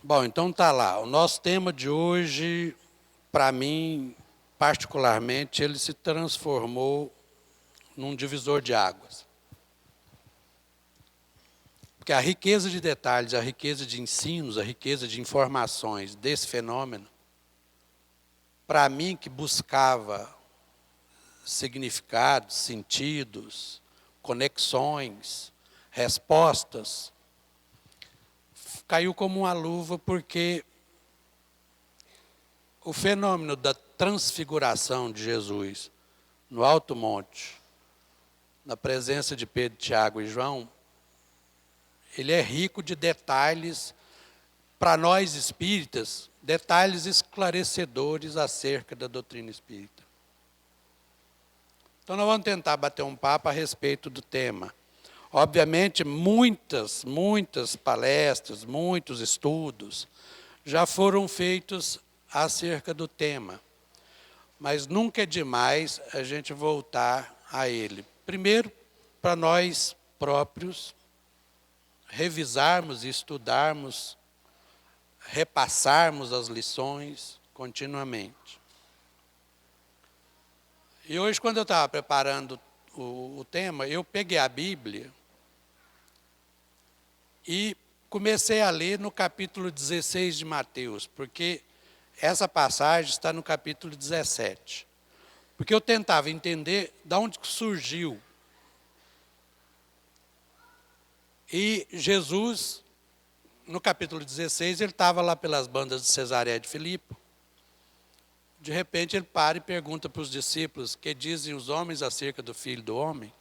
Bom, então tá lá. O nosso tema de hoje, para mim, particularmente, ele se transformou num divisor de águas. Porque a riqueza de detalhes, a riqueza de ensinos, a riqueza de informações desse fenômeno, para mim que buscava significados, sentidos, conexões, respostas, caiu como uma luva porque o fenômeno da transfiguração de Jesus no Alto Monte, na presença de Pedro, Tiago e João, ele é rico de detalhes, para nós espíritas, detalhes esclarecedores acerca da doutrina espírita. Então nós vamos tentar bater um papo a respeito do tema. Obviamente, muitas palestras, muitos estudos já foram feitos acerca do tema. Mas nunca é demais a gente voltar a ele. Primeiro, para nós próprios revisarmos e estudarmos, repassarmos as lições continuamente. E hoje, quando eu estava preparando o tema, eu peguei a Bíblia e comecei a ler no capítulo 16 de Mateus, porque essa passagem está no capítulo 17. Porque eu tentava entender de onde surgiu. E Jesus, no capítulo 16, ele estava lá pelas bandas de Cesareia de Filipe. De repente ele para e pergunta para os discípulos: que dizem os homens acerca do Filho do Homem?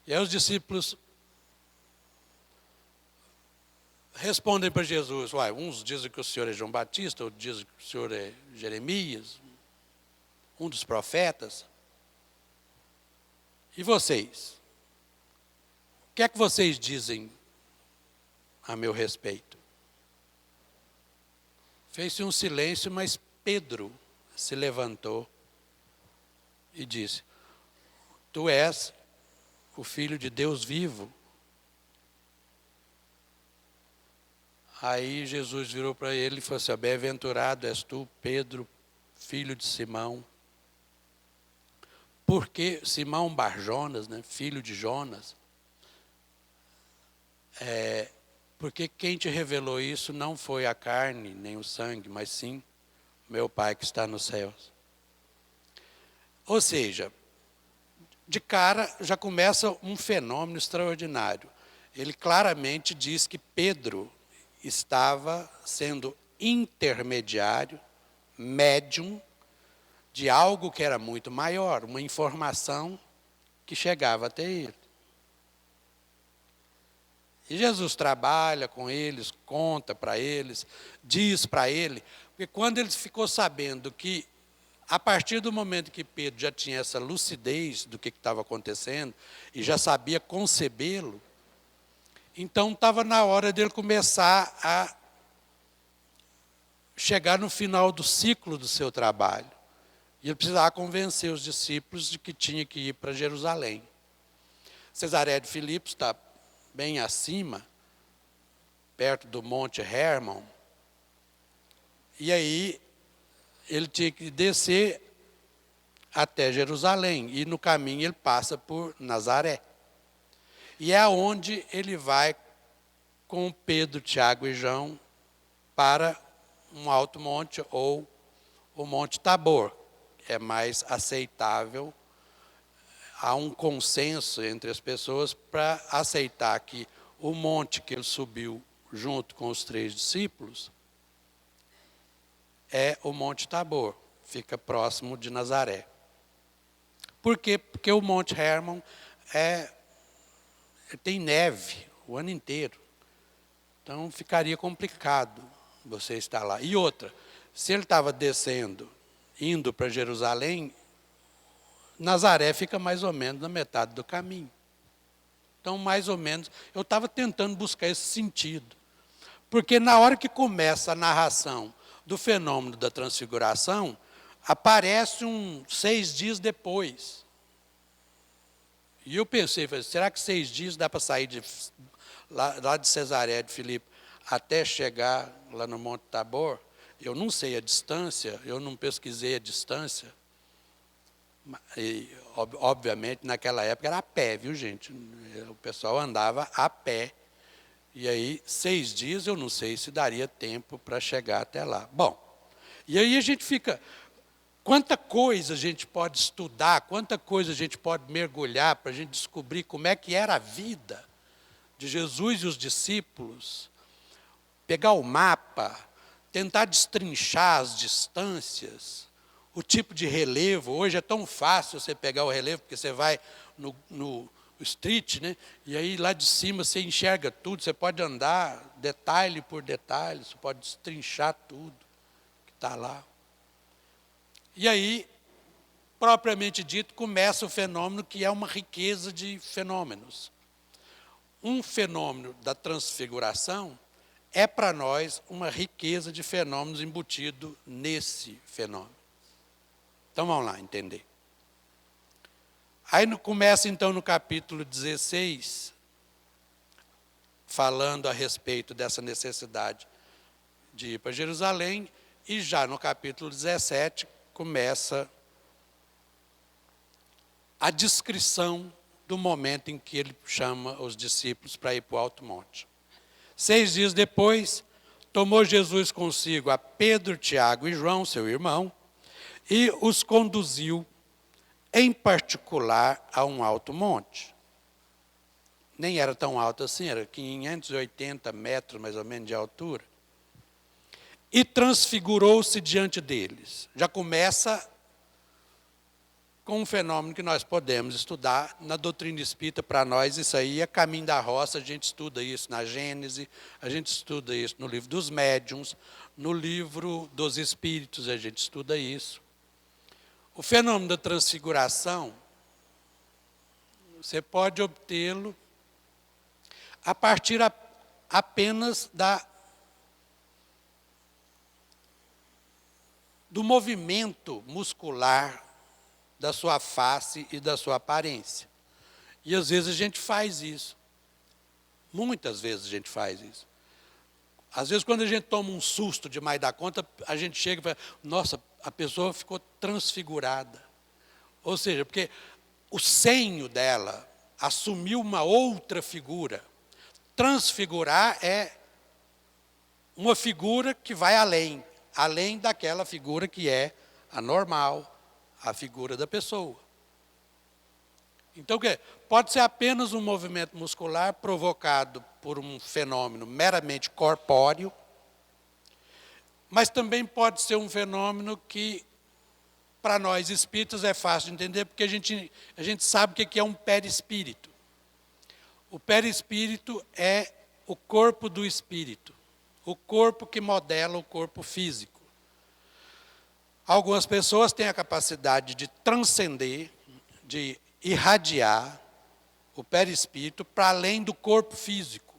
E aí os discípulos respondem para Jesus: uai, uns dizem que o Senhor é João Batista, outros dizem que o Senhor é Jeremias, um dos profetas. E vocês? O que é que vocês dizem a meu respeito? Fez-se um silêncio, mas Pedro se levantou e disse: tu és o Filho de Deus vivo. Aí Jesus virou para ele e falou assim: bem-aventurado és tu, Pedro, filho de Simão. Porque Simão Bar-Jonas, né, filho de Jonas, porque quem te revelou isso não foi a carne nem o sangue, mas sim meu Pai que está nos céus. Ou seja, de cara já começa um fenômeno extraordinário. Ele claramente diz que Pedro estava sendo intermediário, médium, de algo que era muito maior, uma informação que chegava até ele. E Jesus trabalha com eles, conta para eles, diz para ele, porque quando ele ficou sabendo que, a partir do momento que Pedro já tinha essa lucidez do que estava acontecendo, e já sabia concebê-lo, então estava na hora dele começar a chegar no final do ciclo do seu trabalho. E ele precisava convencer os discípulos de que tinha que ir para Jerusalém. Cesareia de Filipe está bem acima, perto do Monte Hermon. E aí ele tinha que descer até Jerusalém. E no caminho ele passa por Nazaré. E é onde ele vai com Pedro, Tiago e João para um alto monte ou o Monte Tabor. É mais aceitável. Há um consenso entre as pessoas para aceitar que o monte que ele subiu junto com os 3 discípulos é o Monte Tabor, fica próximo de Nazaré. Por quê? Porque o Monte Hermon tem neve o ano inteiro. Então ficaria complicado você estar lá. E outra, se ele estava descendo, indo para Jerusalém, Nazaré fica mais ou menos na metade do caminho. Então, mais ou menos, eu estava tentando buscar esse sentido. Porque na hora que começa a narração do fenômeno da transfiguração, aparece 6 dias depois. E eu pensei, será que 6 dias dá para sair lá de Cesareia de Filipe até chegar lá no Monte Tabor, eu não sei a distância, eu não pesquisei a distância, e, obviamente, naquela época era a pé, viu, gente? O pessoal andava a pé, e aí 6 dias eu não sei se daria tempo para chegar até lá. Bom, e aí a gente fica, quanta coisa a gente pode estudar, quanta coisa a gente pode mergulhar para a gente descobrir como é que era a vida de Jesus e os discípulos, pegar o mapa, tentar destrinchar as distâncias, o tipo de relevo. Hoje é tão fácil você pegar o relevo, porque você vai no street, né? E aí lá de cima você enxerga tudo, você pode andar detalhe por detalhe, você pode destrinchar tudo que está lá. E aí, propriamente dito, começa o fenômeno que é uma riqueza de fenômenos. Um fenômeno da transfiguração é para nós uma riqueza de fenômenos embutido nesse fenômeno. Então vamos lá entender. Aí começa então no capítulo 16, falando a respeito dessa necessidade de ir para Jerusalém, e já no capítulo 17 começa a descrição do momento em que ele chama os discípulos para ir para o alto monte. 6 dias depois, tomou Jesus consigo a Pedro, Tiago e João, seu irmão, e os conduziu, em particular, a um alto monte. Nem era tão alto assim, era 580 metros, mais ou menos, de altura. E transfigurou-se diante deles. Já começa com um fenômeno que nós podemos estudar na doutrina espírita. Para nós, isso aí é caminho da roça, a gente estuda isso na Gênese, a gente estuda isso no livro dos médiuns, no livro dos espíritos, a gente estuda isso. O fenômeno da transfiguração, você pode obtê-lo a partir apenas do movimento muscular da sua face e da sua aparência. E às vezes a gente faz isso. Muitas vezes a gente faz isso. Às vezes, quando a gente toma um susto demais da conta, a gente chega e fala, nossa, a pessoa ficou transfigurada. Ou seja, porque o senho dela assumiu uma outra figura. Transfigurar é uma figura que vai além daquela figura que é a normal, a figura da pessoa. Então, pode ser apenas um movimento muscular provocado por um fenômeno meramente corpóreo, mas também pode ser um fenômeno que, para nós espíritas, é fácil de entender, porque a gente sabe o que é um perispírito. O perispírito é o corpo do espírito, o corpo que modela o corpo físico. Algumas pessoas têm a capacidade de transcender, de irradiar o perispírito para além do corpo físico.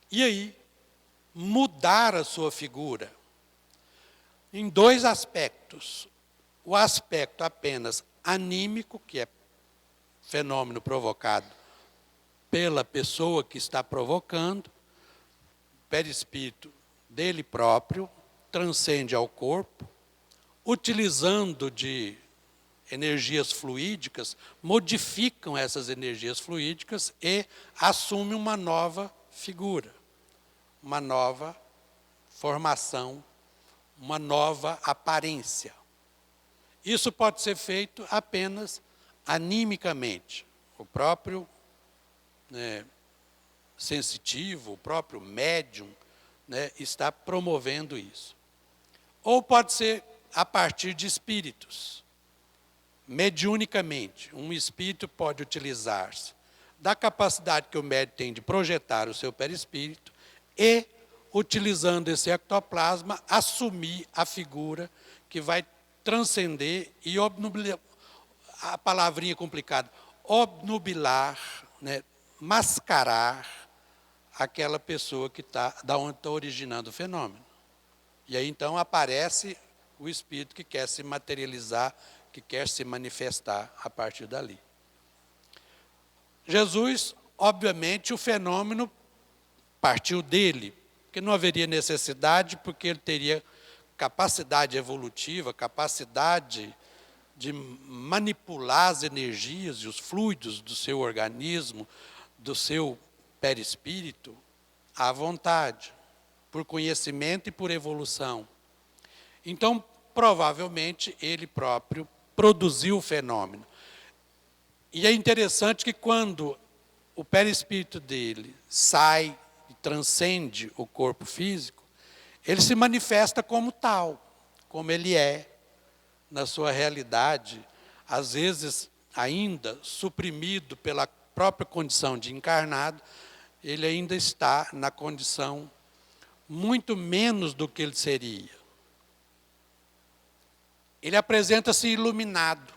E aí, mudar a sua figura em 2 aspectos. O aspecto apenas anímico, que é fenômeno provocado pela pessoa que está provocando, o perispírito dele próprio transcende ao corpo, utilizando de energias fluídicas, modificam essas energias fluídicas e assumem uma nova figura, uma nova formação, uma nova aparência. Isso pode ser feito apenas animicamente. O próprio sensitivo, o próprio médium, está promovendo isso. Ou pode ser a partir de espíritos. Mediunicamente, um espírito pode utilizar-se da capacidade que o médium tem de projetar o seu perispírito e, utilizando esse ectoplasma, assumir a figura que vai transcender e obnubilar, a palavrinha complicada, obnubilar, mascarar aquela pessoa que da onde está originando o fenômeno. E aí então aparece o espírito que quer se materializar, que quer se manifestar a partir dali. Jesus, obviamente, o fenômeno partiu dele, porque não haveria necessidade, porque ele teria capacidade evolutiva, capacidade de manipular as energias e os fluidos do seu organismo, do seu perispírito, à vontade, por conhecimento e por evolução. Então, provavelmente, ele próprio produziu o fenômeno. E é interessante que quando o perispírito dele sai e transcende o corpo físico, ele se manifesta como tal, como ele é, na sua realidade, às vezes ainda suprimido pela própria condição de encarnado, ele ainda está na condição muito menos do que ele seria. Ele apresenta-se iluminado.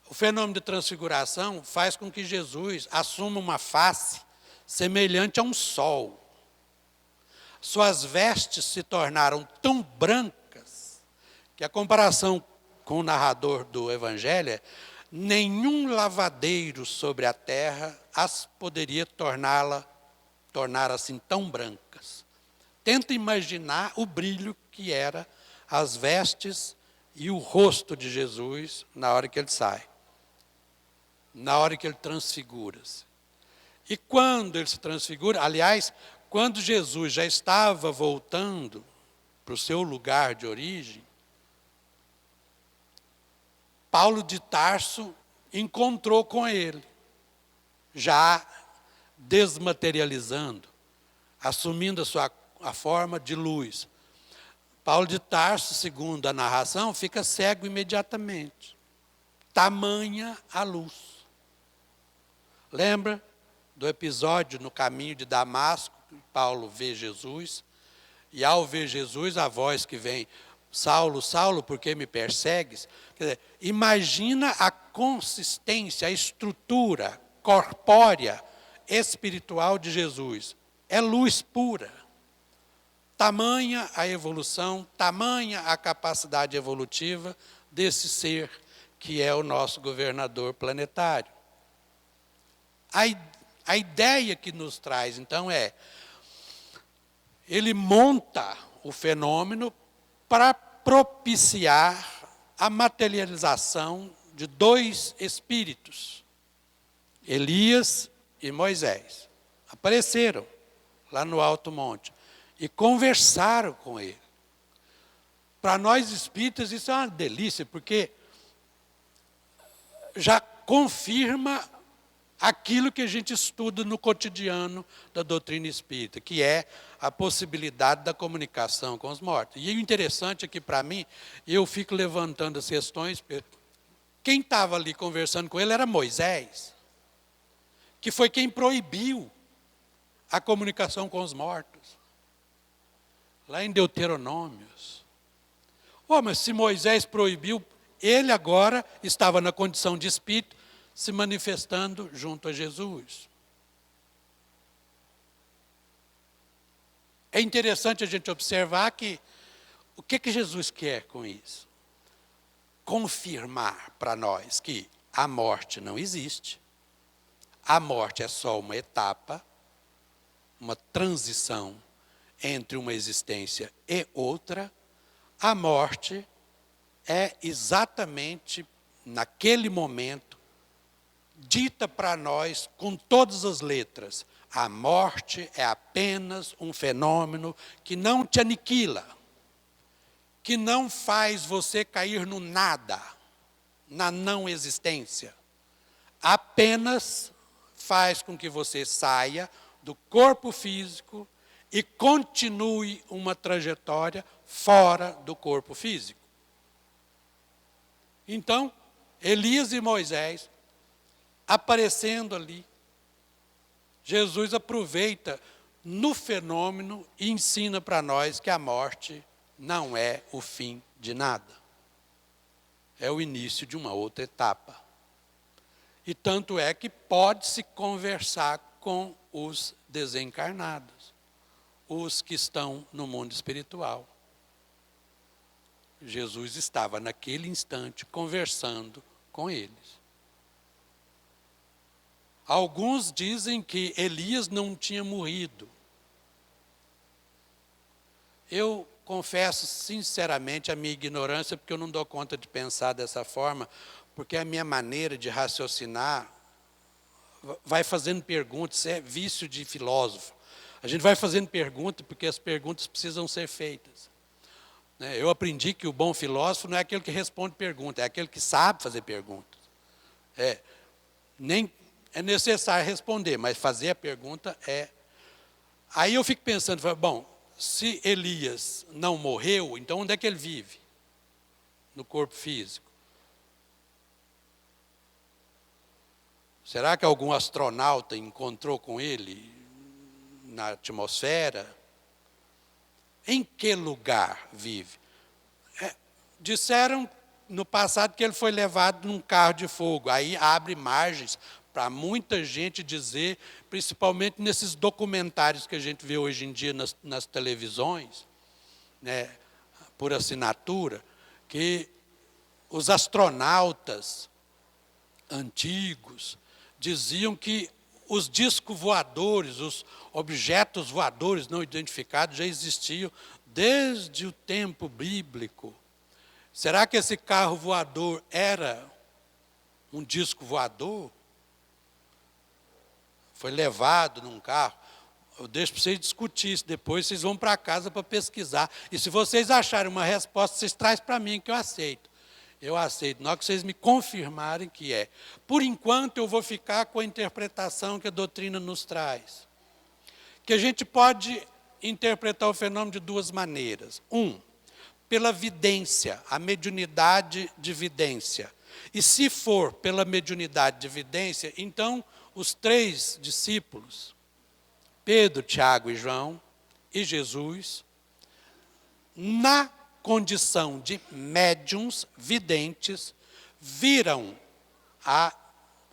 O fenômeno de transfiguração faz com que Jesus assuma uma face semelhante a um sol. Suas vestes se tornaram tão brancas que a comparação com o narrador do Evangelho é: nenhum lavadeiro sobre a terra as poderia tornar assim tão brancas. Tenta imaginar o brilho que era as vestes e o rosto de Jesus na hora que ele sai, na hora que ele transfigura-se. E quando ele se transfigura, aliás, quando Jesus já estava voltando para o seu lugar de origem, Paulo de Tarso encontrou com ele, já desmaterializando, assumindo a forma de luz. Paulo de Tarso, segundo a narração, fica cego imediatamente. Tamanha a luz. Lembra do episódio no caminho de Damasco, que Paulo vê Jesus, e ao ver Jesus, a voz que vem: Saulo, Saulo, por que me persegues? Quer dizer, imagina a consistência, a estrutura corpórea, espiritual de Jesus. É luz pura. Tamanha a evolução, tamanha a capacidade evolutiva desse ser que é o nosso governador planetário. A ideia que nos traz, então, é: ele monta o fenômeno para propiciar a materialização de dois espíritos, Elias e Moisés. Apareceram lá no Alto Monte e conversaram com ele. Para nós espíritas isso é uma delícia, porque já confirma aquilo que a gente estuda no cotidiano da doutrina espírita, que é a possibilidade da comunicação com os mortos. E o interessante é que, para mim, eu fico levantando as questões. Quem estava ali conversando com ele era Moisés, que foi quem proibiu a comunicação com os mortos, lá em Deuteronômios. Mas se Moisés proibiu, ele agora estava na condição de espírito, se manifestando junto a Jesus. É interessante a gente observar que o que Jesus quer com isso? Confirmar para nós que a morte não existe. A morte é só uma etapa, uma transição entre uma existência e outra. A morte é exatamente naquele momento dita para nós com todas as letras: a morte é apenas um fenômeno que não te aniquila, que não faz você cair no nada, na não existência. Apenas faz com que você saia do corpo físico e continue uma trajetória fora do corpo físico. Então, Elias e Moisés aparecendo ali, Jesus aproveita no fenômeno e ensina para nós que a morte não é o fim de nada. É o início de uma outra etapa. E tanto é que pode-se conversar com os desencarnados, os que estão no mundo espiritual. Jesus estava naquele instante conversando com eles. Alguns dizem que Elias não tinha morrido. Eu confesso sinceramente a minha ignorância, porque eu não dou conta de pensar dessa forma, porque a minha maneira de raciocinar vai fazendo perguntas, isso é vício de filósofo. A gente vai fazendo perguntas porque as perguntas precisam ser feitas. Eu aprendi que o bom filósofo não é aquele que responde perguntas, é aquele que sabe fazer perguntas. Nem é necessário responder, mas fazer a pergunta é... Aí eu fico pensando, bom, se Elias não morreu, então onde é que ele vive? No corpo físico. Será que algum astronauta encontrou com ele na atmosfera? Em que lugar vive? Disseram no passado que ele foi levado num carro de fogo. Aí abre margens para muita gente dizer, principalmente nesses documentários que a gente vê hoje em dia nas televisões, por assinatura, que os astronautas antigos diziam que os discos voadores, os objetos voadores não identificados já existiam desde o tempo bíblico. Será que esse carro voador era um disco voador? Foi levado num carro? Eu deixo para vocês discutir isso depois, vocês vão para casa para pesquisar. E se vocês acharem uma resposta, vocês trazem para mim que eu aceito. Eu aceito, na hora que vocês me confirmarem que é. Por enquanto, eu vou ficar com a interpretação que a doutrina nos traz. Que a gente pode interpretar o fenômeno de duas maneiras. Pela vidência, a mediunidade de vidência. E se for pela mediunidade de vidência, então os 3 discípulos, Pedro, Tiago e João, e Jesus, na condição de médiuns videntes, viram a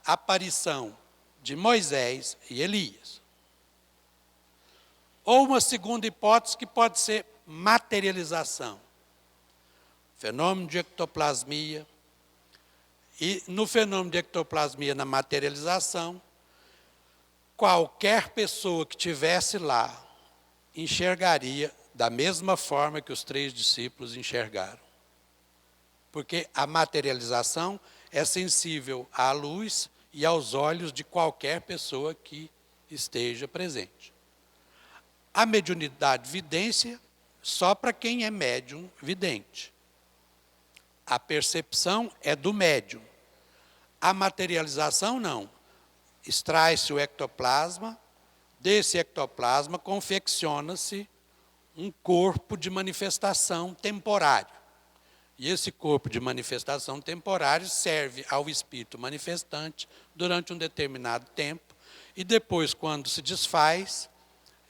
aparição de Moisés e Elias. Ou uma segunda hipótese que pode ser materialização. Fenômeno de ectoplasmia. E no fenômeno de ectoplasmia, na materialização, qualquer pessoa que estivesse lá enxergaria da mesma forma que os 3 discípulos enxergaram. Porque a materialização é sensível à luz e aos olhos de qualquer pessoa que esteja presente. A mediunidade vidência, só para quem é médium vidente. A percepção é do médium. A materialização, não. Extrai-se o ectoplasma, desse ectoplasma confecciona-se um corpo de manifestação temporário. E esse corpo de manifestação temporário serve ao espírito manifestante durante um determinado tempo, e depois, quando se desfaz,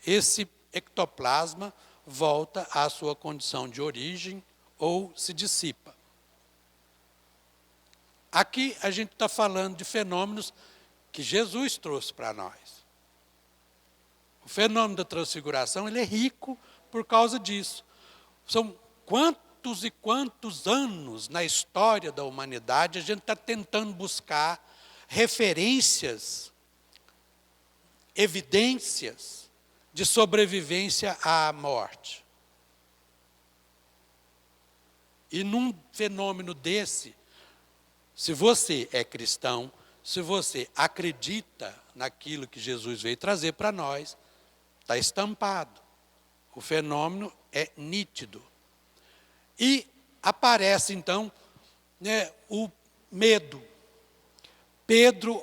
esse ectoplasma volta à sua condição de origem ou se dissipa. Aqui a gente está falando de fenômenos que Jesus trouxe para nós. O fenômeno da transfiguração, ele é rico por causa disso. São quantos e quantos anos na história da humanidade a gente está tentando buscar referências, evidências de sobrevivência à morte. E num fenômeno desse, se você é cristão, se você acredita naquilo que Jesus veio trazer para nós, está estampado. O fenômeno é nítido. E aparece, então, o medo. Pedro,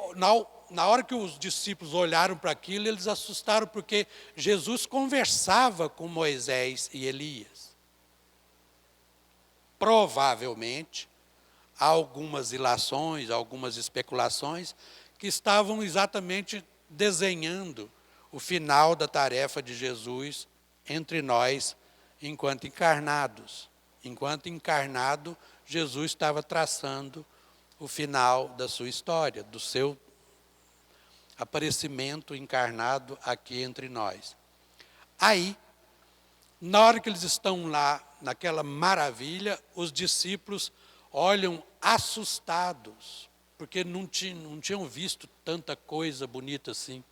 na hora que os discípulos olharam para aquilo, eles assustaram, porque Jesus conversava com Moisés e Elias. Provavelmente, há algumas ilações, algumas especulações, que estavam exatamente desenhando o final da tarefa de Jesus entre nós, enquanto encarnados. Enquanto encarnado, Jesus estava traçando o final da sua história, do seu aparecimento encarnado aqui entre nós. Aí, na hora que eles estão lá, naquela maravilha, os discípulos olham assustados porque não tinham visto tanta coisa bonita assim.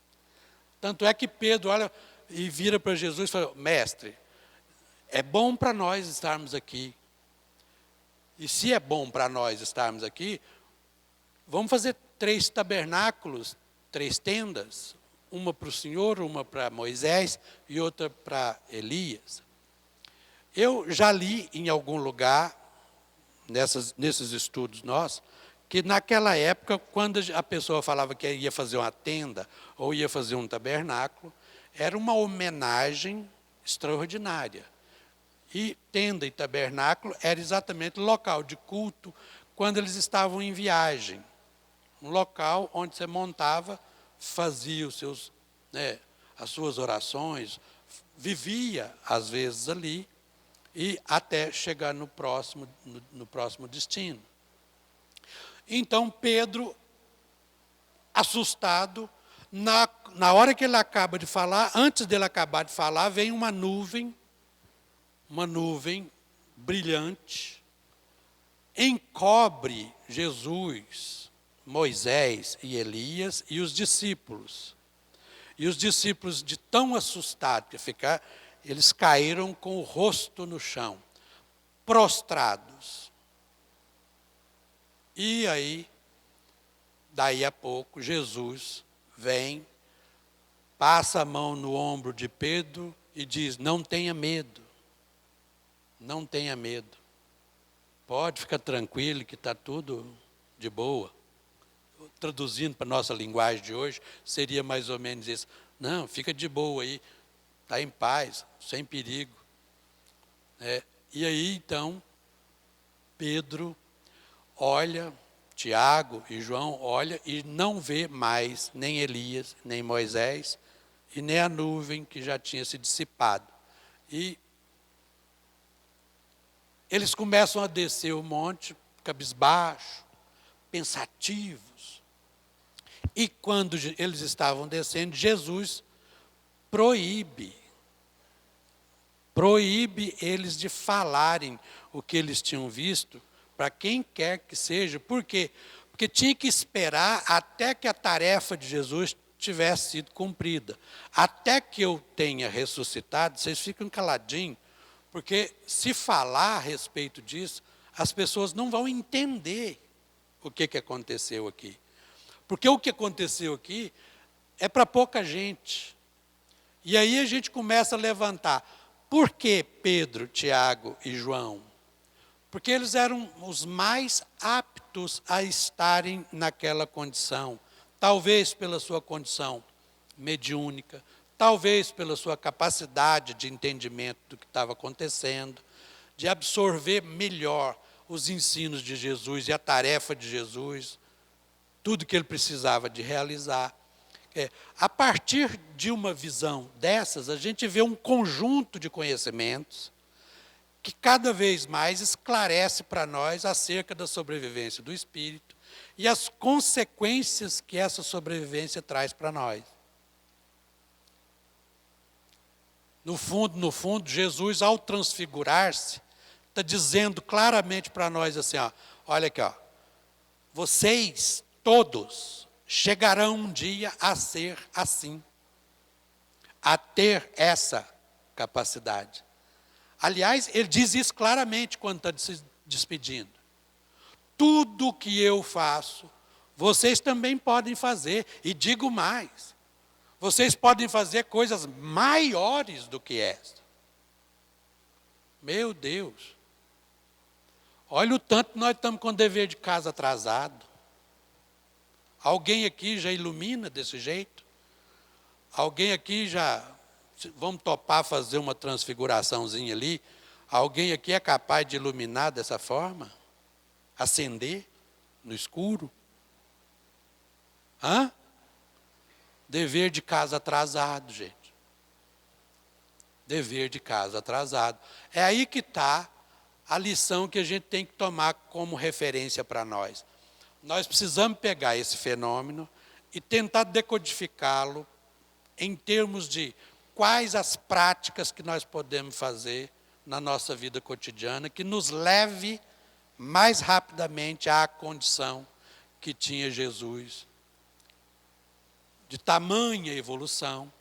Tanto é que Pedro olha e vira para Jesus e fala: mestre, é bom para nós estarmos aqui. E se é bom para nós estarmos aqui, vamos fazer 3 tabernáculos, 3 tendas. Uma para o Senhor, uma para Moisés e outra para Elias. Eu já li em algum lugar, nesses estudos nossos, que naquela época, quando a pessoa falava que ia fazer uma tenda ou ia fazer um tabernáculo, era uma homenagem extraordinária. E tenda e tabernáculo era exatamente local de culto quando eles estavam em viagem. Um local onde você montava, fazia as suas orações, vivia às vezes ali, e até chegar no próximo destino. Então Pedro, assustado, na hora que ele acaba de falar, antes dele acabar de falar, vem uma nuvem brilhante, encobre Jesus, Moisés e Elias e os discípulos. E os discípulos, de tão assustados que ficaram, eles caíram com o rosto no chão, prostrados. E aí, daí a pouco, Jesus vem, passa a mão no ombro de Pedro e diz: não tenha medo, não tenha medo. Pode ficar tranquilo que está tudo de boa. Traduzindo para a nossa linguagem de hoje, seria mais ou menos isso. Não, fica de boa aí, está em paz, sem perigo. E aí, então, Pedro olha, Tiago e João olha e não vê mais nem Elias, nem Moisés, e nem a nuvem que já tinha se dissipado. E eles começam a descer o monte, cabisbaixo, pensativos. E quando eles estavam descendo, Jesus proíbe eles de falarem o que eles tinham visto para quem quer que seja. Por quê? Porque tinha que esperar até que a tarefa de Jesus tivesse sido cumprida. Até que eu tenha ressuscitado, vocês ficam caladinhos, porque se falar a respeito disso, as pessoas não vão entender o que aconteceu aqui. Porque o que aconteceu aqui é para pouca gente. E aí a gente começa a levantar. Por que Pedro, Tiago e João? Porque eles eram os mais aptos a estarem naquela condição. Talvez pela sua condição mediúnica, talvez pela sua capacidade de entendimento do que estava acontecendo, de absorver melhor os ensinos de Jesus e a tarefa de Jesus, tudo que ele precisava de realizar. A partir de uma visão dessas, a gente vê um conjunto de conhecimentos que cada vez mais esclarece para nós acerca da sobrevivência do espírito e as consequências que essa sobrevivência traz para nós. No fundo, Jesus, ao transfigurar-se, está dizendo claramente para nós assim, olha aqui, vocês todos chegarão um dia a ser assim, a ter essa capacidade. Aliás, ele diz isso claramente quando está se despedindo. Tudo que eu faço, vocês também podem fazer. E digo mais, vocês podem fazer coisas maiores do que esta. Meu Deus. Olha o tanto que nós estamos com o dever de casa atrasado. Alguém aqui já ilumina desse jeito? Alguém aqui já... Vamos topar fazer uma transfiguraçãozinha ali? Alguém aqui é capaz de iluminar dessa forma? Acender no escuro? Dever de casa atrasado, gente. Dever de casa atrasado. É aí que está a lição que a gente tem que tomar como referência para nós. Nós precisamos pegar esse fenômeno e tentar decodificá-lo em termos de quais as práticas que nós podemos fazer na nossa vida cotidiana que nos leve mais rapidamente à condição que tinha Jesus, de tamanha evolução,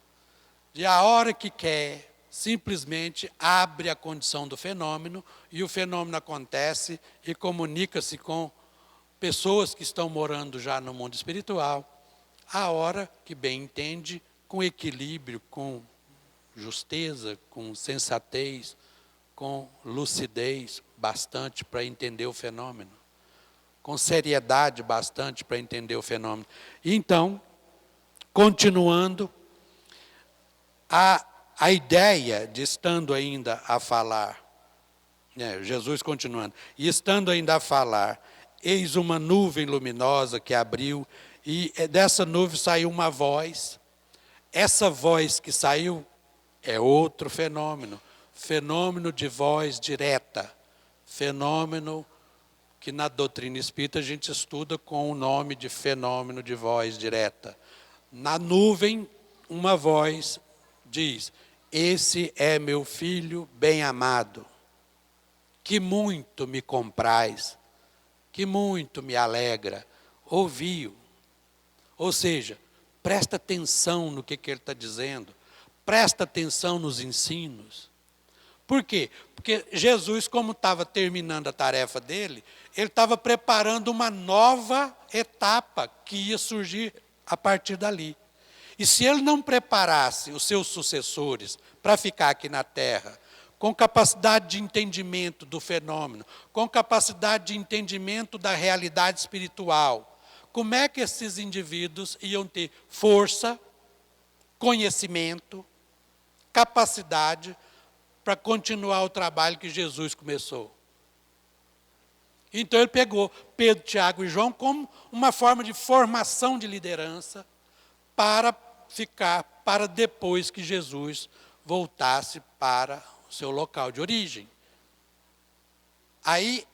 de a hora que quer, simplesmente abre a condição do fenômeno, e o fenômeno acontece e comunica-se com pessoas que estão morando já no mundo espiritual, a hora que bem entende, com equilíbrio, com justeza, com sensatez, com lucidez bastante para entender o fenômeno, com seriedade bastante para entender o fenômeno. E então, continuando, a ideia de estando ainda a falar, Jesus continuando, e estando ainda a falar, eis uma nuvem luminosa que abriu, e dessa nuvem saiu uma voz. Essa voz que saiu é outro fenômeno, fenômeno de voz direta, fenômeno que na doutrina espírita a gente estuda com o nome de fenômeno de voz direta. Na nuvem, uma voz diz: esse é meu filho bem-amado, que muito me compraz, que muito me alegra. Ouvi-o. Ou seja, presta atenção no que ele está dizendo, presta atenção nos ensinos. Por quê? Porque Jesus, como estava terminando a tarefa dele, ele estava preparando uma nova etapa que ia surgir a partir dali. E se ele não preparasse os seus sucessores para ficar aqui na Terra, com capacidade de entendimento do fenômeno, com capacidade de entendimento da realidade espiritual, como é que esses indivíduos iam ter força, conhecimento, capacidade para continuar o trabalho que Jesus começou? Então ele pegou Pedro, Tiago e João como uma forma de formação de liderança para ficar para depois que Jesus voltasse para o seu local de origem. Aí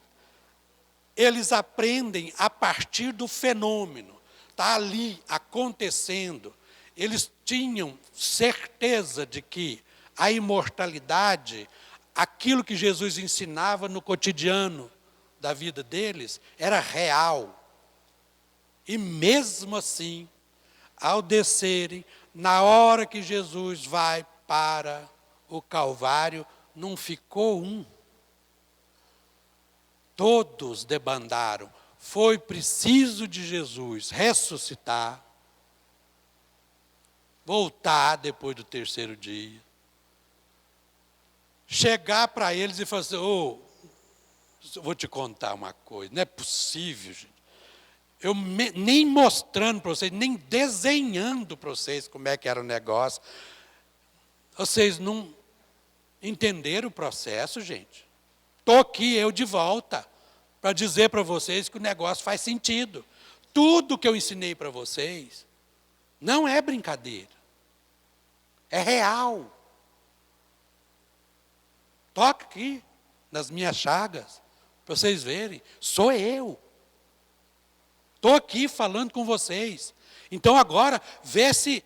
eles aprendem a partir do fenômeno, está ali acontecendo. Eles tinham certeza de que a imortalidade, aquilo que Jesus ensinava no cotidiano da vida deles, era real. E mesmo assim, ao descerem, na hora que Jesus vai para o Calvário, não ficou um. Todos debandaram. Foi preciso de Jesus ressuscitar, voltar depois do terceiro dia, chegar para eles e falar assim: eu vou te contar uma coisa, não é possível, gente. Eu nem mostrando para vocês, nem desenhando para vocês como é que era o negócio. Vocês não entenderam o processo, gente. Estou aqui, eu de volta, para dizer para vocês que o negócio faz sentido. Tudo que eu ensinei para vocês não é brincadeira. É real. Toca aqui, nas minhas chagas, para vocês verem. Sou eu. Estou aqui falando com vocês. Então agora, vê se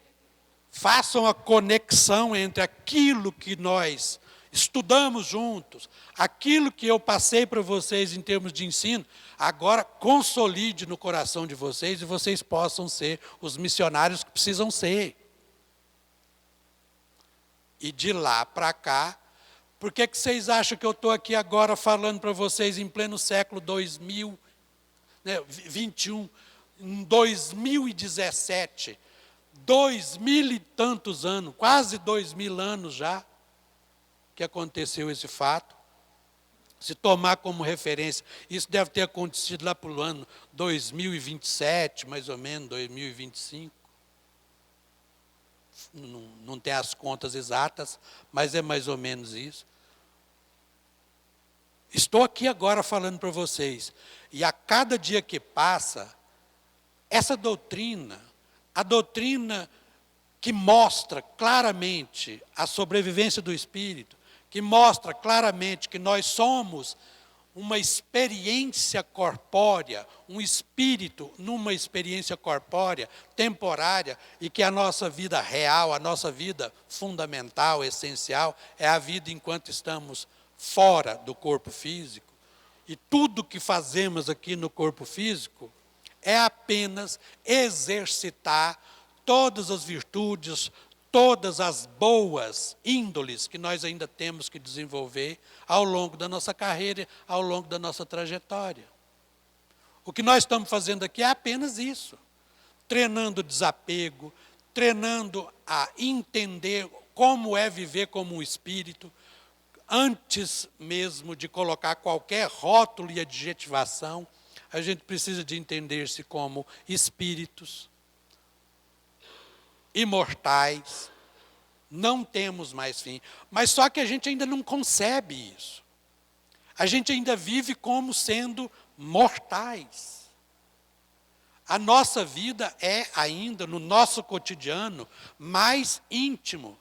façam a conexão entre aquilo que nós estudamos juntos, aquilo que eu passei para vocês em termos de ensino, agora consolide no coração de vocês e vocês possam ser os missionários que precisam ser. E de lá para cá, por que vocês acham que eu estou aqui agora falando para vocês em pleno século 2021, em 2017, 2000 e tantos anos, quase 2000 anos já, que aconteceu esse fato? Se tomar como referência, isso deve ter acontecido lá para o ano 2027, mais ou menos, 2025. Não tem as contas exatas, mas é mais ou menos isso. Estou aqui agora falando para vocês, e a cada dia que passa, essa doutrina, a doutrina que mostra claramente a sobrevivência do espírito, que mostra claramente que nós somos uma experiência corpórea, um espírito numa experiência corpórea, temporária, e que a nossa vida real, a nossa vida fundamental, essencial, é a vida enquanto estamos fora do corpo físico. E tudo que fazemos aqui no corpo físico é apenas exercitar todas as virtudes, todas as boas índoles que nós ainda temos que desenvolver ao longo da nossa carreira, ao longo da nossa trajetória. O que nós estamos fazendo aqui é apenas isso. Treinando o desapego, treinando a entender como é viver como um espírito, antes mesmo de colocar qualquer rótulo e adjetivação, a gente precisa de entender-se como espíritos imortais, não temos mais fim. Mas só que a gente ainda não concebe isso. A gente ainda vive como sendo mortais. A nossa vida é ainda, no nosso cotidiano, mais íntimo.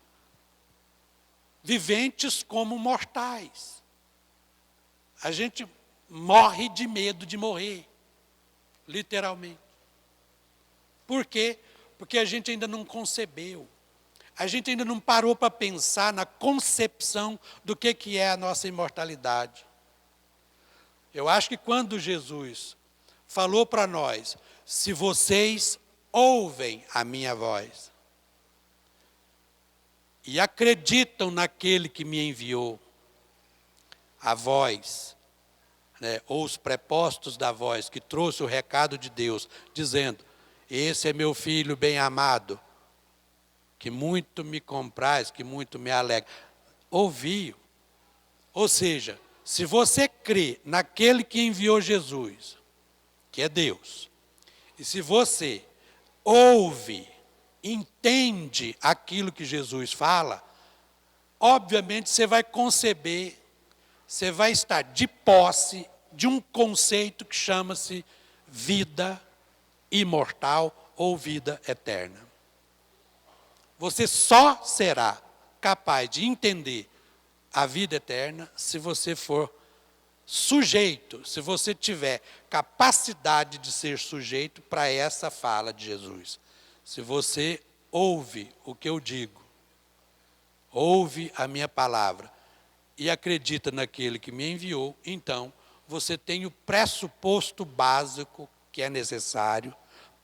Viventes como mortais. A gente morre de medo de morrer, literalmente. Por quê? Porque a gente ainda não concebeu. A gente ainda não parou para pensar na concepção do que é a nossa imortalidade. Eu acho que quando Jesus falou para nós, se vocês ouvem a minha voz e acreditam naquele que me enviou, a voz, né, ou os prepostos da voz que trouxe o recado de Deus, dizendo, esse é meu filho bem-amado, que muito me compraz, que muito me alegra. Ouviu. Ou seja, se você crê naquele que enviou Jesus, que é Deus, e se você ouve, entende aquilo que Jesus fala, obviamente você vai conceber, você vai estar de posse de um conceito que chama-se vida imortal ou vida eterna. Você só será capaz de entender a vida eterna se você for sujeito, se você tiver capacidade de ser sujeito para essa fala de Jesus. Se você ouve o que eu digo, ouve a minha palavra e acredita naquele que me enviou, então você tem o pressuposto básico que é necessário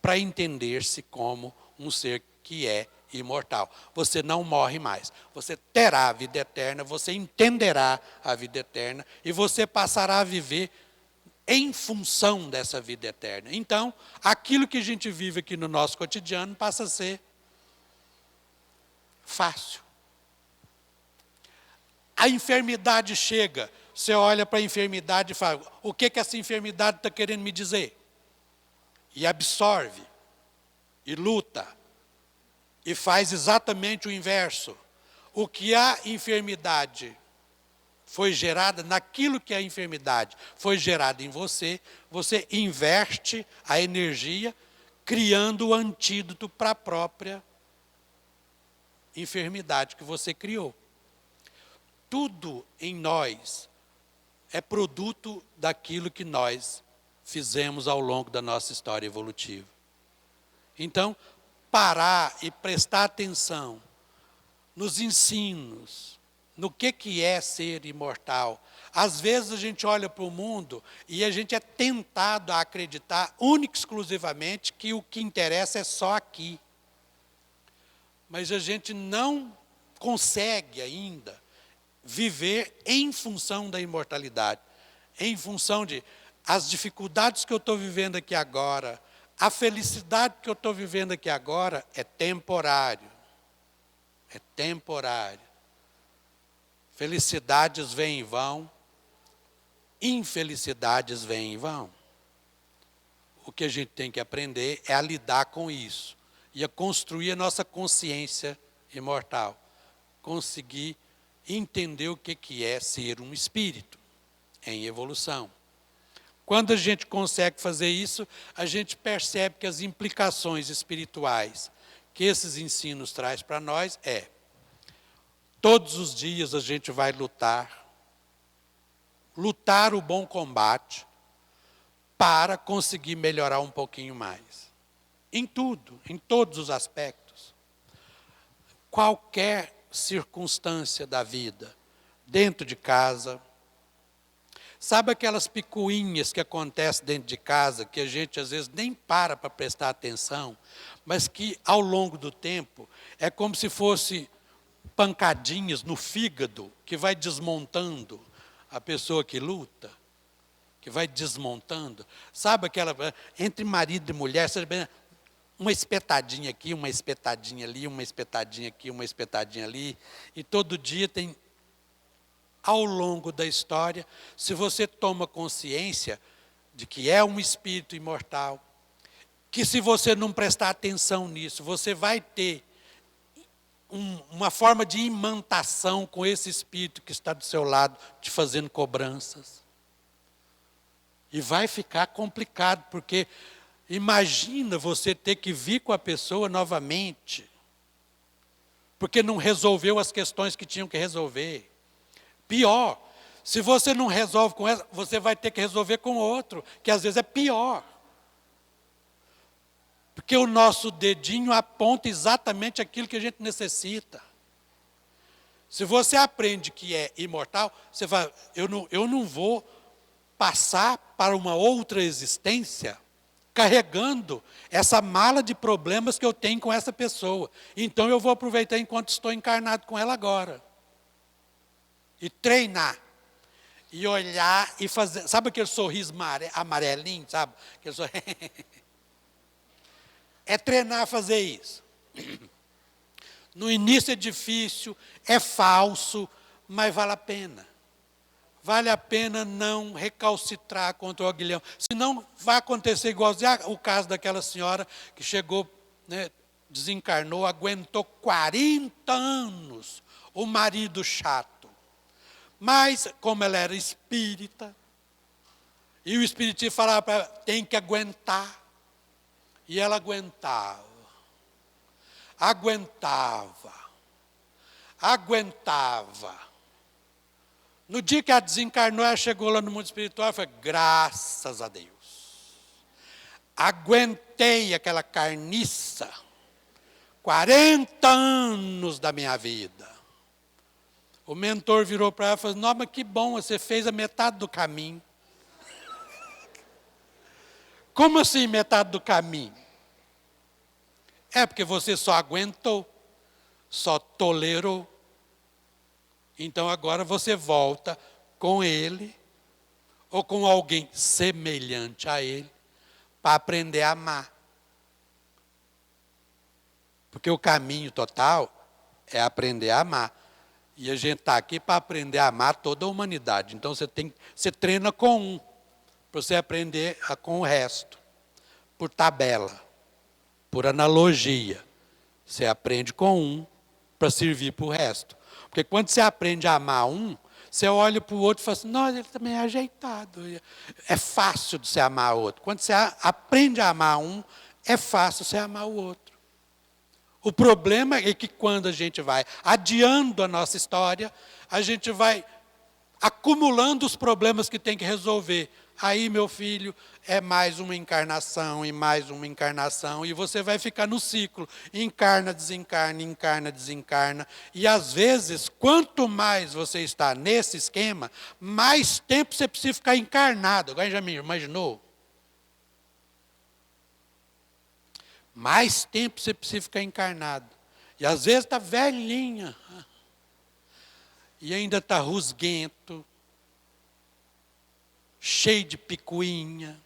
para entender-se como um ser que é imortal. Você não morre mais. Você terá a vida eterna, você entenderá a vida eterna e você passará a viver em função dessa vida eterna. Então, aquilo que a gente vive aqui no nosso cotidiano passa a ser fácil. A enfermidade chega, você olha para a enfermidade e fala, o que essa enfermidade está querendo me dizer? E absorve, e luta, e faz exatamente o inverso. O que a enfermidade foi gerada, naquilo que a enfermidade foi gerada em você, você inverte a energia, criando o antídoto para a própria enfermidade que você criou. Tudo em nós é produto daquilo que nós fizemos ao longo da nossa história evolutiva. Então, parar e prestar atenção nos ensinos, no que é ser imortal. Às vezes a gente olha para o mundo e a gente é tentado a acreditar única e exclusivamente que o que interessa é só aqui. Mas a gente não consegue ainda viver em função da imortalidade, em função de as dificuldades que eu estou vivendo aqui agora, a felicidade que eu estou vivendo aqui agora é temporário. É temporário. Felicidades vêm e vão, infelicidades vêm e vão. O que a gente tem que aprender é a lidar com isso e a construir a nossa consciência imortal. Conseguir entender o que é ser um espírito em evolução. Quando a gente consegue fazer isso, a gente percebe que as implicações espirituais que esses ensinos trazem para nós é, todos os dias a gente vai lutar o bom combate para conseguir melhorar um pouquinho mais. Em tudo, em todos os aspectos. Qualquer circunstância da vida, dentro de casa, Sabe aquelas picuinhas que acontecem dentro de casa, que a gente às vezes nem para prestar atenção, mas que ao longo do tempo é como se fosse pancadinhas no fígado, que vai desmontando a pessoa que luta, que vai desmontando. Sabe aquela, entre marido e mulher, uma espetadinha aqui, uma espetadinha ali, uma espetadinha aqui, uma espetadinha ali, e todo dia tem, ao longo da história, se você toma consciência de que é um espírito imortal, que se você não prestar atenção nisso, você vai ter uma forma de imantação com esse espírito que está do seu lado, te fazendo cobranças. E vai ficar complicado, porque imagina você ter que vir com a pessoa novamente, porque não resolveu as questões que tinham que resolver. Pior, se você não resolve com essa, você vai ter que resolver com outro, que às vezes é pior. Porque o nosso dedinho aponta exatamente aquilo que a gente necessita. Se você aprende que é imortal, você vai, eu não vou passar para uma outra existência carregando essa mala de problemas que eu tenho com essa pessoa. Então eu vou aproveitar enquanto estou encarnado com ela agora. E treinar. E olhar e fazer. Sabe aquele sorriso amarelinho, sabe? Aquele sorriso. É treinar a fazer isso. No início é difícil, é falso, mas vale a pena. Vale a pena não recalcitrar contra o aguilhão. Senão vai acontecer igual o caso daquela senhora que chegou, né, desencarnou, aguentou 40 anos o marido chato. Mas, como ela era espírita, e o espiritismo falava para ela, tem que aguentar. E ela aguentava, aguentava. No dia que ela desencarnou, ela chegou lá no mundo espiritual e falou, graças a Deus. Aguentei aquela carniça, 40 anos da minha vida. O mentor virou para ela e falou, não, mas que bom, você fez a metade do caminho. Como assim metade do caminho? É porque você só aguentou, só tolerou. Então agora você volta com ele, ou com alguém semelhante a ele, para aprender a amar. Porque o caminho total é aprender a amar. E a gente está aqui para aprender a amar toda a humanidade. Então você treina com um, para você aprender com o resto. Por tabela, por analogia. Você aprende com um para servir para o resto. Porque quando você aprende a amar um, você olha para o outro e fala assim, nossa, ele também é ajeitado. É fácil de você amar o outro. Quando você aprende a amar um, é fácil você amar o outro. O problema é que quando a gente vai adiando a nossa história, a gente vai acumulando os problemas que tem que resolver. Aí, meu filho, é mais uma encarnação e mais uma encarnação, e você vai ficar no ciclo, encarna, desencarna, encarna, desencarna, e às vezes, quanto mais você está nesse esquema, mais tempo você precisa ficar encarnado. Agora já me imaginou? Mais tempo você precisa ficar encarnado. E às vezes está velhinha, e ainda está rusguento, cheio de picuinha.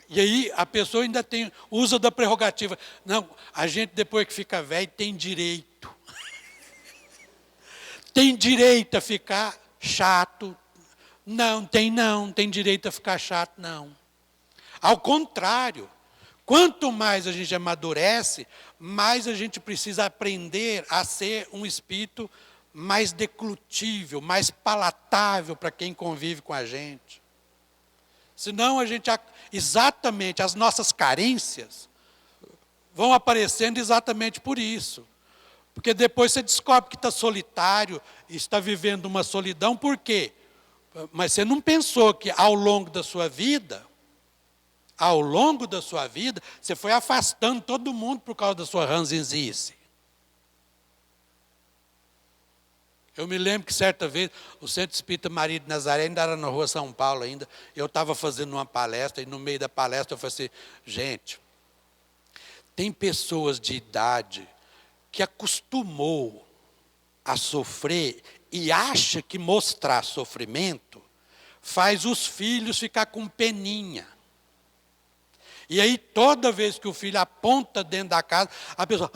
E aí a pessoa ainda usa da prerrogativa. Não, a gente depois que fica velho tem direito. Tem direito a ficar chato. Não, tem direito a ficar chato, não. Ao contrário, quanto mais a gente amadurece, mais a gente precisa aprender a ser um espírito mais declutível, mais palatável para quem convive com a gente. Senão exatamente as nossas carências vão aparecendo exatamente por isso. Porque depois você descobre que está solitário, está vivendo uma solidão, por quê? Mas você não pensou que ao longo da sua vida, você foi afastando todo mundo por causa da sua ranzinzice. Eu me lembro que certa vez, o Centro Espírita Maria de Nazaré ainda era na rua São Paulo ainda, eu estava fazendo uma palestra, e no meio da palestra eu falei assim, gente, tem pessoas de idade que acostumou a sofrer e acha que mostrar sofrimento faz os filhos ficar com peninha. E aí toda vez que o filho aponta dentro da casa, a pessoa,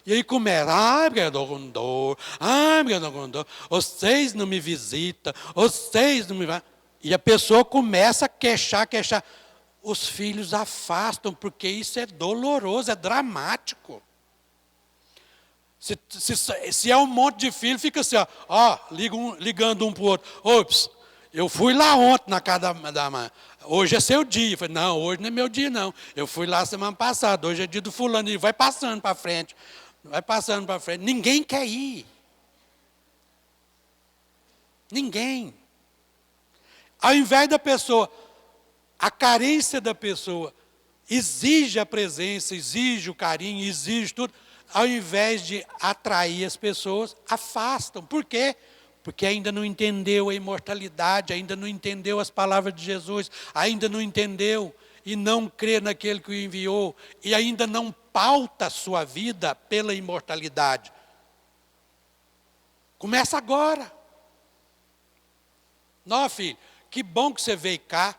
e aí começa, porque eu estou com dor, porque eu estou com dor, vocês não me visitam, vocês não me... E a pessoa começa a queixar. Os filhos afastam, porque isso é doloroso, é dramático. Se é um monte de filho, fica assim, ligando um para o outro. Ops, eu fui lá ontem na casa da mãe. Hoje é seu dia. Eu falei, não, hoje não é meu dia, não. Eu fui lá semana passada, hoje é dia do fulano. E vai passando para frente. Vai passando para frente. Ninguém quer ir. Ninguém. Ao invés da pessoa, a carência da pessoa exige a presença, exige o carinho, exige tudo. Ao invés de atrair as pessoas, afastam. Por quê? Porque ainda não entendeu a imortalidade, ainda não entendeu as palavras de Jesus, ainda não entendeu e não crê naquele que o enviou, e ainda não pauta a sua vida pela imortalidade. Começa agora. Não, filho, que bom que você veio cá.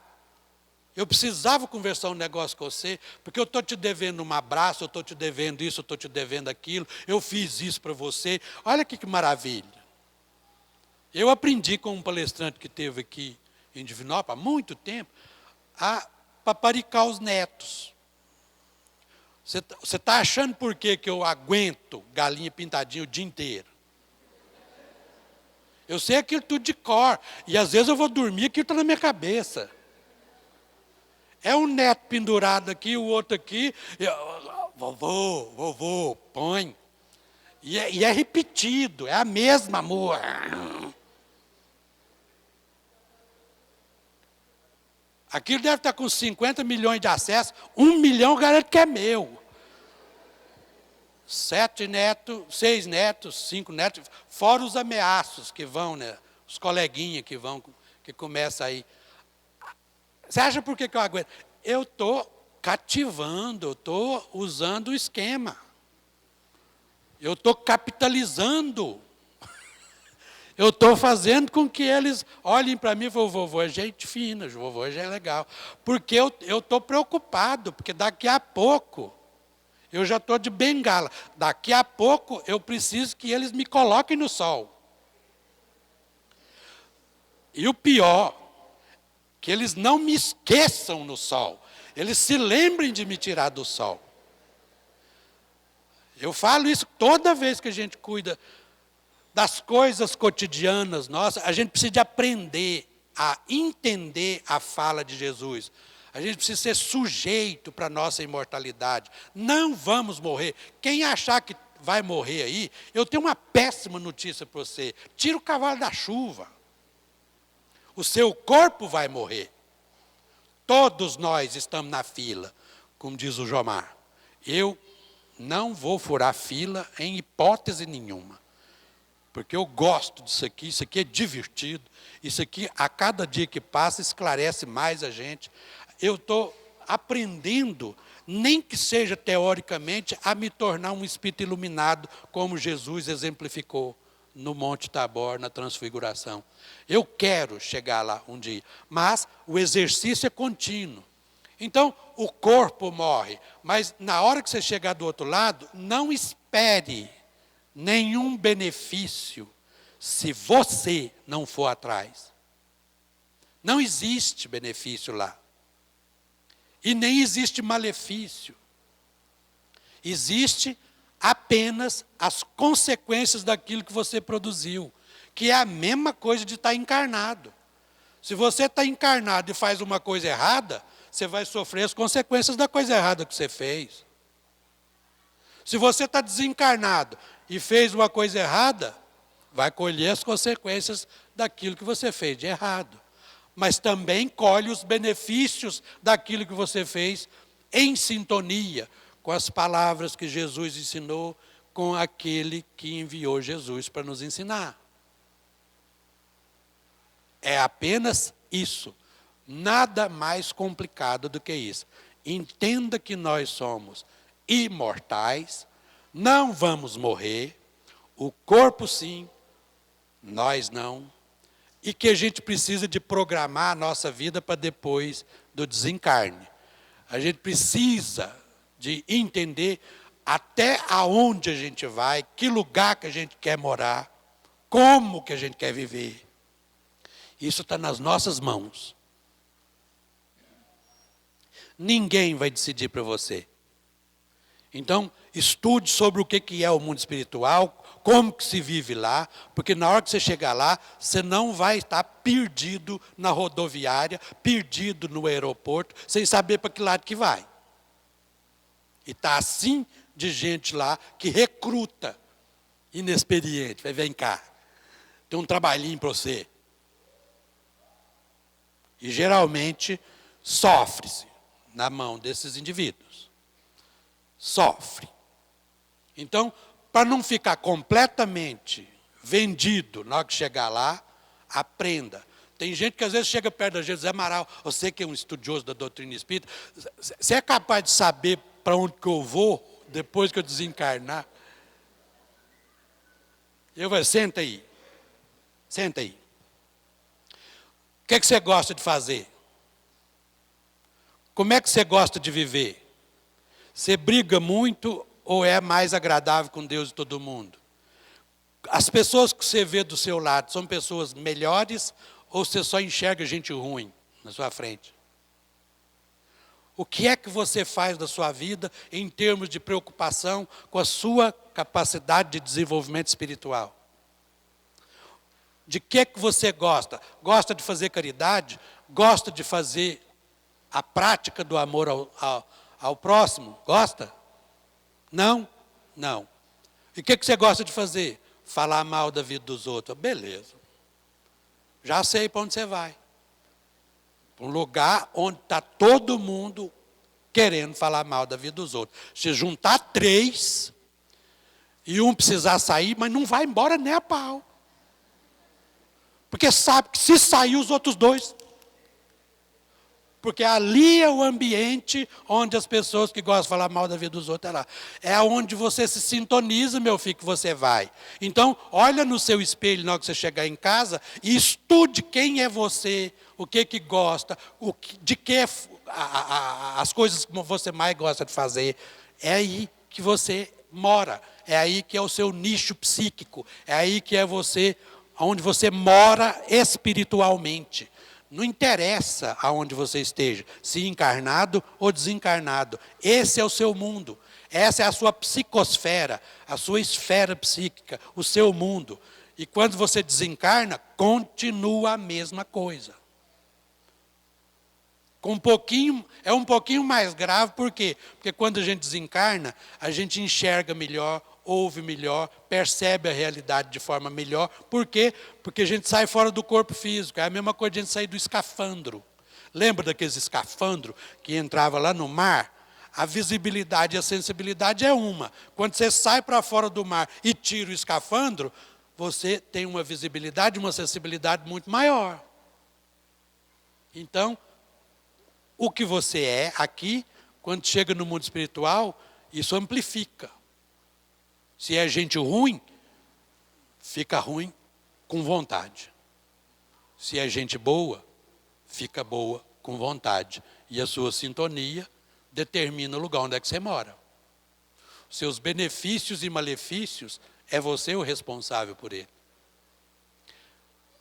Eu precisava conversar um negócio com você, porque eu estou te devendo um abraço, eu estou te devendo isso, eu estou te devendo aquilo, eu fiz isso para você. Olha que maravilha. Eu aprendi com um palestrante que teve aqui em Divinópolis há muito tempo, a paparicar os netos. Você está achando por que eu aguento galinha pintadinha o dia inteiro? Eu sei aquilo tudo de cor, e às vezes eu vou dormir e aquilo está na minha cabeça. É um neto pendurado aqui, o outro aqui, vovô, põe. E é repetido, é a mesma amor. Aquilo deve estar com 50 milhões de acessos, 1 milhão eu garanto que é meu. 7 netos, 6 netos, 5 netos, fora os ameaços que vão, né? Os coleguinhas que vão, que começam aí. Você acha por que eu aguento? Eu estou cativando, eu estou usando o esquema. Eu estou capitalizando. Eu estou fazendo com que eles olhem para mim e falem, vovô é gente fina, vovô já é legal. Porque eu estou preocupado, porque daqui a pouco, eu já estou de bengala. Daqui a pouco eu preciso que eles me coloquem no sol. E o pior, que eles não me esqueçam no sol. Eles se lembrem de me tirar do sol. Eu falo isso toda vez que a gente cuida das coisas cotidianas nossas, a gente precisa de aprender a entender a fala de Jesus. A gente precisa ser sujeito para a nossa imortalidade. Não vamos morrer. Quem achar que vai morrer aí, eu tenho uma péssima notícia para você. Tira o cavalo da chuva. O seu corpo vai morrer. Todos nós estamos na fila, como diz o Jomar. Eu não vou furar fila em hipótese nenhuma. Porque eu gosto disso aqui é divertido. Isso aqui, a cada dia que passa, esclarece mais a gente. Eu estou aprendendo, nem que seja teoricamente, a me tornar um espírito iluminado, como Jesus exemplificou no Monte Tabor, na Transfiguração. Eu quero chegar lá um dia, mas o exercício é contínuo. Então, o corpo morre, mas na hora que você chegar do outro lado, não espere nenhum benefício se você não for atrás. Não existe benefício lá. E nem existe malefício. Existe apenas as consequências daquilo que você produziu, que é a mesma coisa de estar encarnado. Se você está encarnado e faz uma coisa errada, você vai sofrer as consequências da coisa errada que você fez. Se você está desencarnado e fez uma coisa errada, vai colher as consequências daquilo que você fez de errado. Mas também colhe os benefícios daquilo que você fez em sintonia com as palavras que Jesus ensinou, com aquele que enviou Jesus para nos ensinar. É apenas isso. Nada mais complicado do que isso. Entenda que nós somos imortais, não vamos morrer, o corpo sim, nós não, e que a gente precisa de programar a nossa vida para depois do desencarne. A gente precisa de entender até aonde a gente vai, que lugar que a gente quer morar, como que a gente quer viver. Isso está nas nossas mãos. Ninguém vai decidir para você. Então, estude sobre o que é o mundo espiritual, como que se vive lá, porque na hora que você chegar lá, você não vai estar perdido na rodoviária, perdido no aeroporto, sem saber para que lado que vai. E está assim de gente lá que recruta inexperiente. Vai, vem cá, tem um trabalhinho para você. E geralmente sofre-se na mão desses indivíduos. Sofre. Então, para não ficar completamente vendido na hora que chegar lá, aprenda. Tem gente que às vezes chega perto da gente, Zé Amaral, você que é um estudioso da doutrina espírita, você é capaz de saber para onde que eu vou depois que eu desencarnar? Eu vou, senta aí. Senta aí. O que você gosta de fazer? Como é que você gosta de viver? Você briga muito ou é mais agradável com Deus e todo mundo? As pessoas que você vê do seu lado são pessoas melhores ou você só enxerga gente ruim na sua frente? O que é que você faz da sua vida em termos de preocupação com a sua capacidade de desenvolvimento espiritual? De que você gosta? Gosta de fazer caridade? Gosta de fazer a prática do amor ao próximo? Gosta? Não? Não. E o que você gosta de fazer? Falar mal da vida dos outros. Beleza. Já sei para onde você vai. Para um lugar onde está todo mundo querendo falar mal da vida dos outros. Se juntar 3 e um precisar sair, mas não vai embora nem a pau. Porque sabe que se sair os outros 2. Porque ali é o ambiente onde as pessoas que gostam de falar mal da vida dos outros é lá. É onde você se sintoniza, meu filho, que você vai. Então, olha no seu espelho na hora que você chegar em casa e estude quem é você, o que gosta, de que as coisas que você mais gosta de fazer. É aí que você mora. É aí que é o seu nicho psíquico. É aí que é você, onde você mora espiritualmente. Não interessa aonde você esteja, se encarnado ou desencarnado. Esse é o seu mundo. Essa é a sua psicosfera, a sua esfera psíquica, o seu mundo. E quando você desencarna, continua a mesma coisa. É um pouquinho mais grave, por quê? Porque quando a gente desencarna, a gente enxerga melhor, ouve melhor, percebe a realidade de forma melhor. Por quê? Porque a gente sai fora do corpo físico. É a mesma coisa de a gente sair do escafandro. Lembra daqueles escafandros que entrava lá no mar? A visibilidade e a sensibilidade é uma. Quando você sai para fora do mar e tira o escafandro, você tem uma visibilidade e uma sensibilidade muito maior. Então, o que você é aqui, quando chega no mundo espiritual, isso amplifica. Se é gente ruim, fica ruim com vontade. Se é gente boa, fica boa com vontade. E a sua sintonia determina o lugar onde é que você mora. Seus benefícios e malefícios, é você o responsável por ele.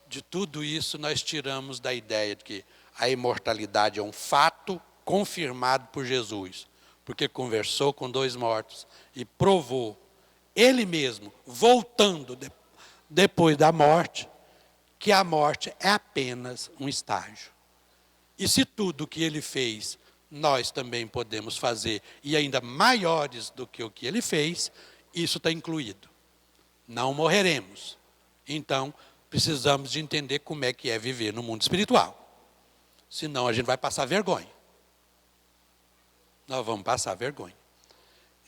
De tudo isso, nós tiramos da ideia de que a imortalidade é um fato confirmado por Jesus, porque conversou com 2 mortos e provou, ele mesmo, voltando depois da morte, que a morte é apenas um estágio. E se tudo o que ele fez, nós também podemos fazer, e ainda maiores do que o que ele fez, isso está incluído. Não morreremos. Então, precisamos de entender como é que é viver no mundo espiritual. Senão a gente vai passar vergonha. Nós vamos passar vergonha.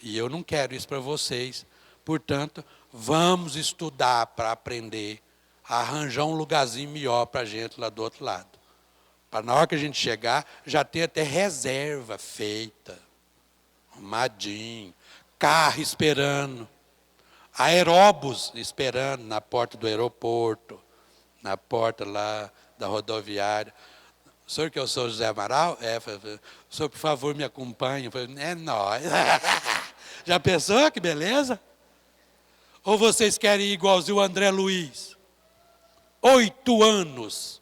E eu não quero isso para vocês, Portanto, vamos estudar para aprender a arranjar um lugarzinho melhor para a gente lá do outro lado. Para na hora que a gente chegar, já ter até reserva feita, arrumadinho, carro esperando, aeróbus esperando na porta do aeroporto, na porta lá da rodoviária. O senhor que eu sou José Amaral? O senhor, por favor, me acompanhe. Eu falei, é nóis. Já pensou que beleza? Ou vocês querem ir igualzinho o André Luiz? 8 anos,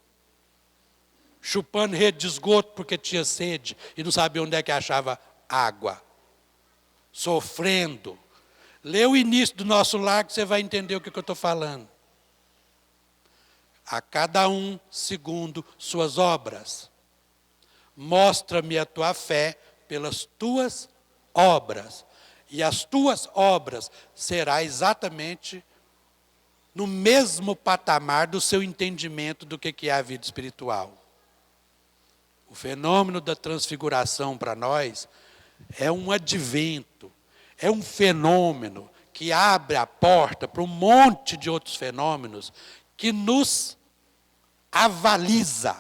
chupando rede de esgoto porque tinha sede e não sabia onde é que achava água. Sofrendo. Lê o início do nosso lar que você vai entender o que eu estou falando. A cada um segundo suas obras. Mostra-me a tua fé pelas tuas obras. E as tuas obras será exatamente no mesmo patamar do seu entendimento do que é a vida espiritual. O fenômeno da transfiguração para nós é um advento, é um fenômeno que abre a porta para um monte de outros fenômenos que nos avaliza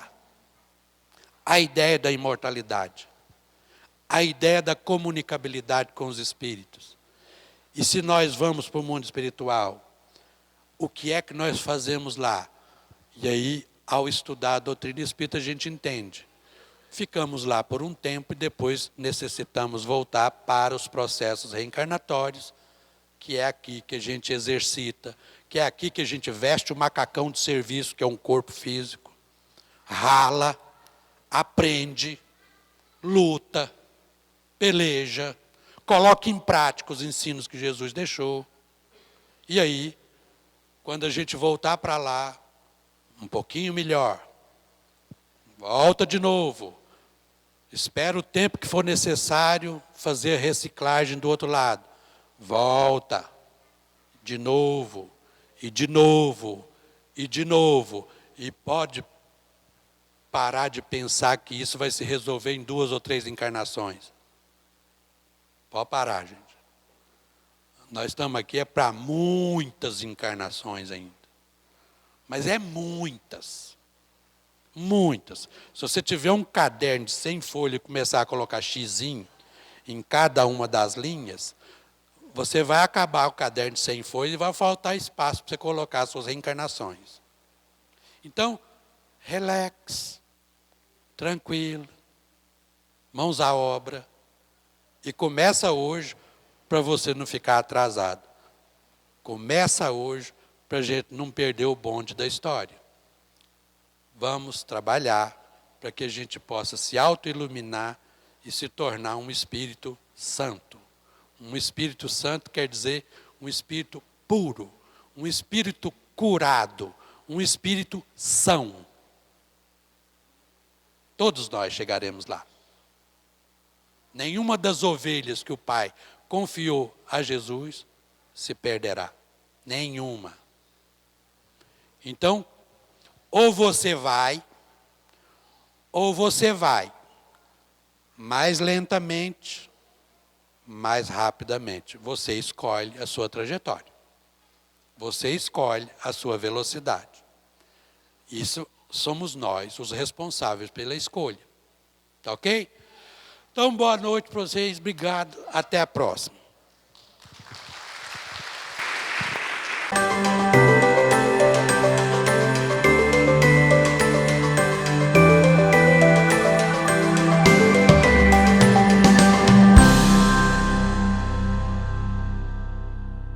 a ideia da imortalidade, a ideia da comunicabilidade com os espíritos. E se nós vamos para o mundo espiritual, o que é que nós fazemos lá? E aí, ao estudar a doutrina espírita, a gente entende. Ficamos lá por um tempo e depois necessitamos voltar para os processos reencarnatórios, que é aqui que a gente exercita, que é aqui que a gente veste o macacão de serviço, que é um corpo físico, rala, aprende, luta, peleja, coloca em prática os ensinos que Jesus deixou. E aí, quando a gente voltar para lá, um pouquinho melhor, volta de novo, espera o tempo que for necessário fazer a reciclagem do outro lado, volta, de novo, e de novo, e de novo, e pode parar de pensar que isso vai se resolver em 2 ou 3 encarnações. Pode parar, gente. Nós estamos aqui para muitas encarnações ainda. Mas é muitas. Muitas. Se você tiver um caderno de 100 folhas e começar a colocar xizinho em cada uma das linhas, você vai acabar o caderno de 100 folhas e vai faltar espaço para você colocar as suas reencarnações. Então, relax, tranquilo, mãos à obra, e começa hoje para você não ficar atrasado. Começa hoje para a gente não perder o bonde da história. Vamos trabalhar para que a gente possa se auto-iluminar e se tornar um espírito santo. Um espírito santo quer dizer um espírito puro, um espírito curado, um espírito são. Todos nós chegaremos lá. Nenhuma das ovelhas que o Pai confiou a Jesus se perderá. Nenhuma. Então, ou você vai mais lentamente, mais rapidamente. Você escolhe a sua trajetória. Você escolhe a sua velocidade. Isso somos nós, os responsáveis pela escolha. Tá ok? Então, boa noite para vocês. Obrigado. Até a próxima.